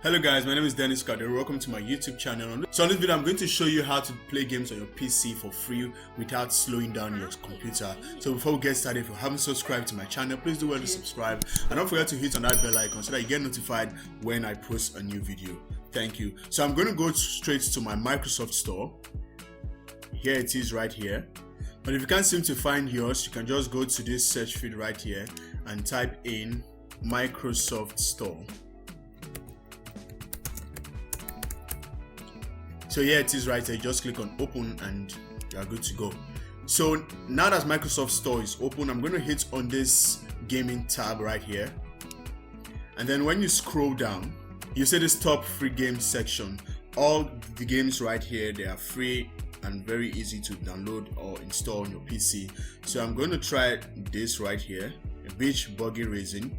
Hello guys, my name is Kadiri. Welcome to my YouTube channel. So on this video I'm going to show you how to play games on your PC for free without slowing down your computer. So before we get started, if you haven't subscribed to my channel, please do well to subscribe and don't forget to hit on that bell icon so that you get notified when I post a new video. Thank you. So I'm going to go straight to my Microsoft Store. Here it is right here. But if you can't seem to find yours, you can just go to this search field right here and type in Microsoft Store. So here it is right there. Just click on open and you are good to go. So now that Microsoft Store is open, I'm going to hit on this gaming tab right here, and then when you scroll down, you see this top free games section. All the games right here, they are free and very easy to download or install on your PC. So I'm going to try this right here, Beach Buggy Racing,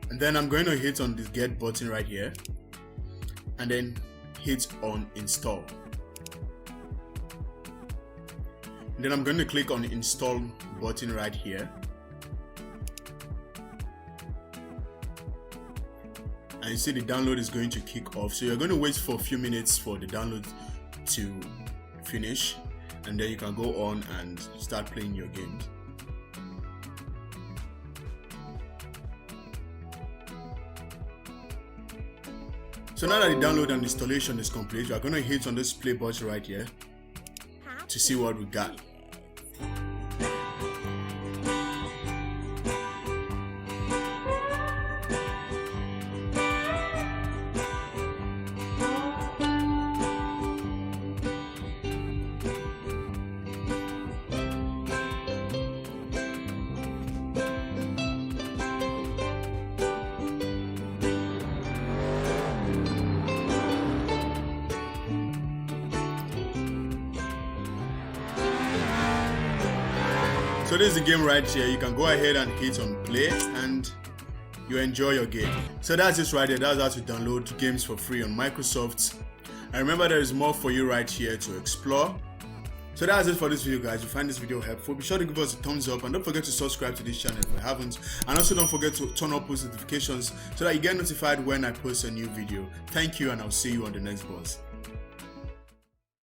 and then I'm going to hit on this get button right here and then hit on install. And then I'm going to click on the install button right here, and you see the download is going to kick off. So you're going to wait for a few minutes for the download to finish, and then you can go on and start playing your games. So now that the download and installation is complete, we are going to hit on this play button right here to see what we got. So this is the game right here. You can go ahead and hit on play and you enjoy your game. So that's it right there. That's how to download games for free on Microsoft. And remember, there is more for you right here to explore. So that's it for this video, guys. If you find this video helpful, be sure to give us a thumbs up and don't forget to subscribe to this channel if you haven't. And also don't forget to turn on post notifications so that you get notified when I post a new video. Thank you, and I'll see you on the next boss.